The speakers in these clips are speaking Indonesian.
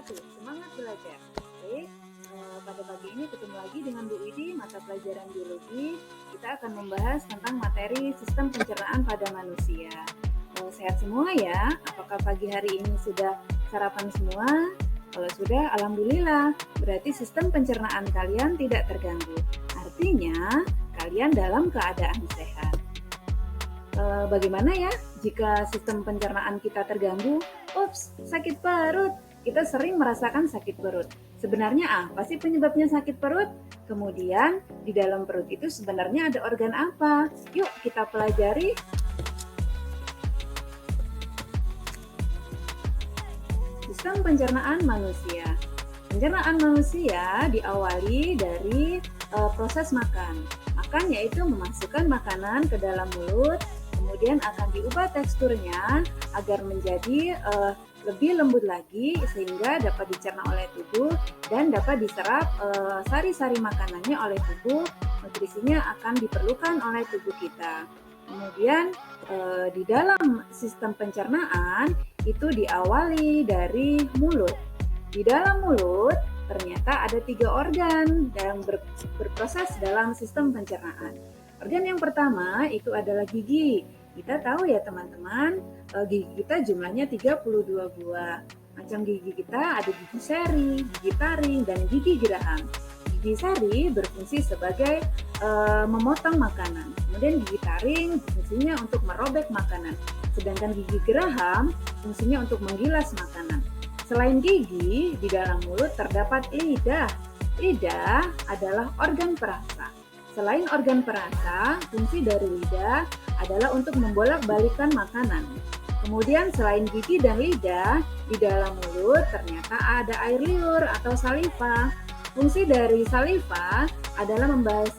1. Semangat belajar. Baik, pada pagi ini ketemu lagi dengan Bu Widi, mata pelajaran biologi. Kita akan membahas tentang materi sistem pencernaan pada manusia. Sehat semua ya? Apakah pagi hari ini sudah sarapan semua? Kalau sudah, alhamdulillah. Berarti sistem pencernaan kalian tidak terganggu. Artinya, kalian dalam keadaan sehat. Bagaimana ya jika sistem pencernaan kita terganggu? Ups, sakit perut. Kita sering merasakan sakit perut. Sebenarnya apa sih penyebabnya sakit perut? Kemudian di dalam perut itu sebenarnya ada organ apa? Yuk kita pelajari. Sistem pencernaan manusia. Pencernaan manusia diawali dari proses makan. Makan yaitu memasukkan makanan ke dalam mulut, kemudian akan diubah teksturnya agar menjadi lebih lembut lagi sehingga dapat dicerna oleh tubuh dan dapat diserap sari-sari makanannya oleh tubuh. Nutrisinya akan diperlukan oleh tubuh kita. Kemudian di dalam sistem pencernaan itu diawali dari mulut. Di dalam mulut ternyata ada 3 organ yang berproses dalam sistem pencernaan. Organ yang pertama itu adalah gigi. Kita tahu ya teman-teman, gigi kita jumlahnya 32 buah. Macam gigi kita ada gigi seri, gigi taring, dan gigi geraham. Gigi seri berfungsi sebagai memotong makanan. Kemudian gigi taring fungsinya untuk merobek makanan. Sedangkan gigi geraham fungsinya untuk menggilas makanan. Selain gigi, di dalam mulut terdapat lidah. Lidah adalah organ perasa. Selain organ perasa, fungsi dari lidah adalah untuk membolak-balikan makanan. Kemudian selain gigi dan lidah, di dalam mulut ternyata ada air liur atau saliva. Fungsi dari saliva adalah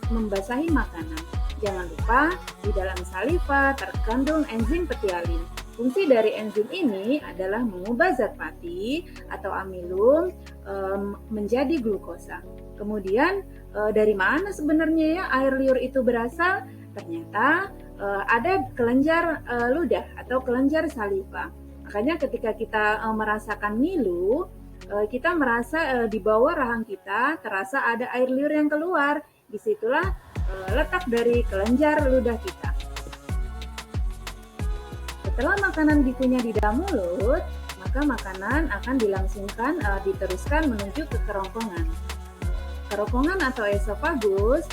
membasahi makanan. Jangan lupa, di dalam saliva terkandung enzim petialin. Fungsi dari enzim ini adalah mengubah zat pati atau amilum menjadi glukosa. Kemudian dari mana sebenarnya ya air liur itu berasal? Ternyata ada kelenjar ludah atau kelenjar saliva. Makanya ketika kita merasakan ngilu, kita merasa di bawah rahang kita terasa ada air liur yang keluar. Disitulah letak dari kelenjar ludah kita. Setelah makanan dikunyah di dalam mulut, maka makanan akan dilangsungkan diteruskan menuju ke kerongkongan. Kerongkongan atau esofagus,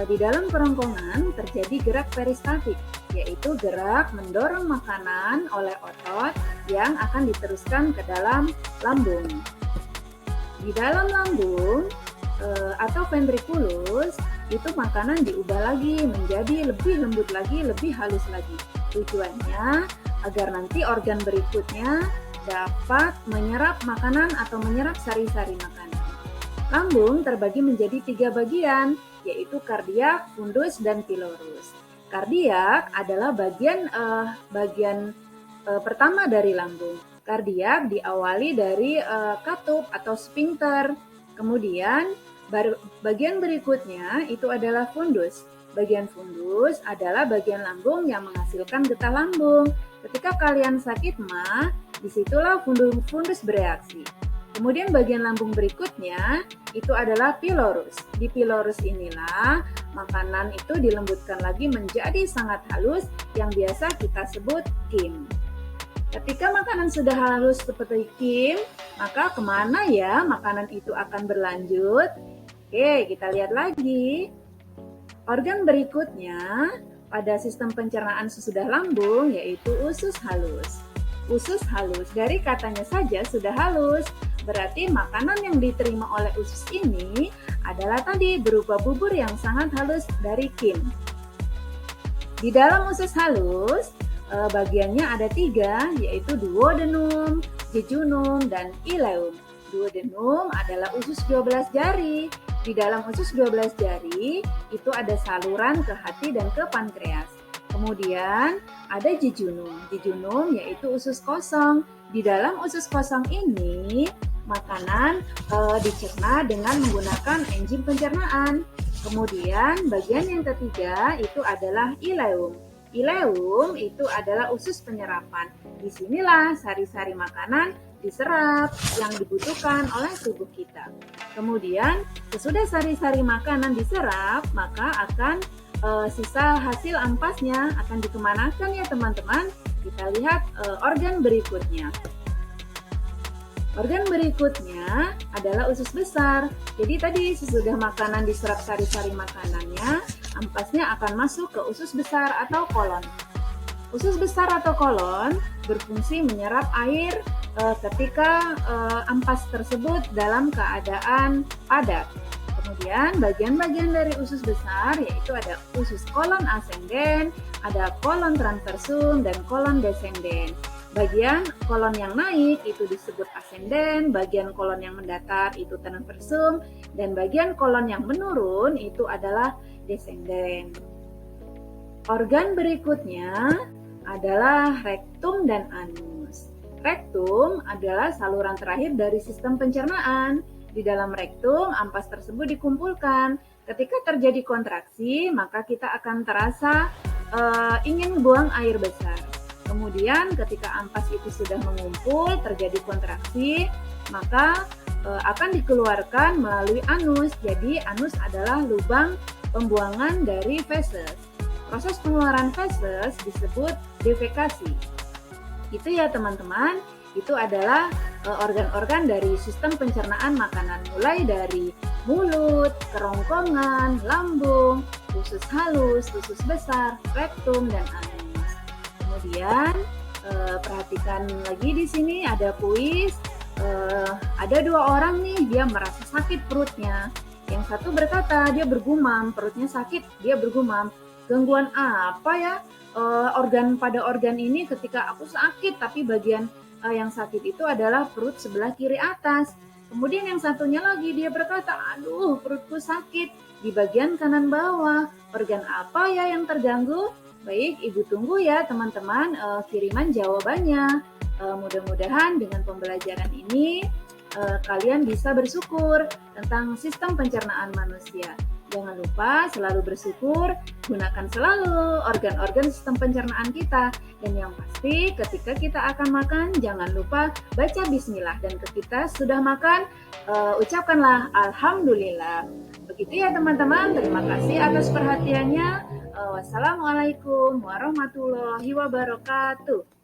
di dalam kerongkongan terjadi gerak peristaltik, yaitu gerak mendorong makanan oleh otot yang akan diteruskan ke dalam lambung. Di dalam lambung atau ventriculus, itu makanan diubah lagi menjadi lebih lembut lagi, lebih halus lagi. Tujuannya agar nanti organ berikutnya dapat menyerap makanan atau menyerap sari-sari makanan. Lambung terbagi menjadi 3 bagian, yaitu kardiak, fundus, dan pilorus. Kardiak adalah bagian pertama dari lambung. Kardiak diawali dari katup atau sphincter. Kemudian bagian berikutnya itu adalah fundus. Bagian fundus adalah bagian lambung yang menghasilkan getah lambung. Ketika kalian sakit mah, disitulah fundus bereaksi. Kemudian bagian lambung berikutnya itu adalah pilorus. Di pilorus inilah makanan itu dilembutkan lagi menjadi sangat halus yang biasa kita sebut kim. Ketika makanan sudah halus seperti kim, maka kemana ya makanan itu akan berlanjut? Oke, kita lihat lagi. Organ berikutnya pada sistem pencernaan sesudah lambung yaitu usus halus. Usus halus dari katanya saja sudah halus, berarti makanan yang diterima oleh usus ini adalah tadi berupa bubur yang sangat halus dari kim. Di dalam usus halus, bagiannya ada 3, yaitu duodenum, jejunum, dan ileum. Duodenum adalah usus 12 jari. Di dalam usus 12 jari itu ada saluran ke hati dan ke pankreas. Kemudian ada jejunum. Jejunum yaitu usus kosong. Di dalam usus kosong ini makanan dicerna dengan menggunakan enzim pencernaan. Kemudian bagian yang ketiga itu adalah ileum. Ileum itu adalah usus penyerapan. Disinilah sari-sari makanan diserap yang dibutuhkan oleh tubuh kita. Kemudian sesudah sari-sari makanan diserap, maka akan sisa hasil ampasnya akan dikemanakan ya teman-teman. Kita lihat organ berikutnya. Organ berikutnya adalah usus besar. Jadi tadi sesudah makanan diserap sari-sari makanannya, ampasnya akan masuk ke usus besar atau kolon. Usus besar atau kolon berfungsi menyerap air ketika ampas tersebut dalam keadaan padat. Kemudian bagian-bagian dari usus besar yaitu ada usus kolon ascenden, ada kolon transversum, dan kolon descenden. Bagian kolon yang naik itu disebut ascenden, bagian kolon yang mendatar itu transversum, dan bagian kolon yang menurun itu adalah descenden. Organ berikutnya adalah rektum dan anus. Rektum adalah saluran terakhir dari sistem pencernaan. Di dalam rektum, ampas tersebut dikumpulkan. Ketika terjadi kontraksi, maka kita akan terasa ingin buang air besar. Kemudian ketika ampas itu sudah mengumpul, terjadi kontraksi, maka akan dikeluarkan melalui anus. Jadi anus adalah lubang pembuangan dari feses. Proses pengeluaran feses disebut defekasi. Itu ya teman-teman, itu adalah organ-organ dari sistem pencernaan makanan, mulai dari mulut, kerongkongan, lambung, usus halus, usus besar, rektum, dan anus. Kemudian perhatikan lagi di sini ada kuis. Ada dua orang nih, dia merasa sakit perutnya. Yang satu berkata dia bergumam, perutnya sakit, dia bergumam. Gangguan apa ya pada organ ini ketika aku sakit, tapi bagian yang sakit itu adalah perut sebelah kiri atas. Kemudian yang satunya lagi dia berkata, aduh perutku sakit di bagian kanan bawah. Organ apa ya yang terganggu? Baik, Ibu tunggu ya teman-teman kiriman jawabannya. Mudah-mudahan dengan pembelajaran ini kalian bisa bersyukur tentang sistem pencernaan manusia. Jangan lupa selalu bersyukur, gunakan selalu organ-organ sistem pencernaan kita. Dan yang pasti ketika kita akan makan, jangan lupa baca bismillah. Dan ketika sudah makan, ucapkanlah alhamdulillah. Begitu ya teman-teman, terima kasih atas perhatiannya. Wassalamualaikum warahmatullahi wabarakatuh.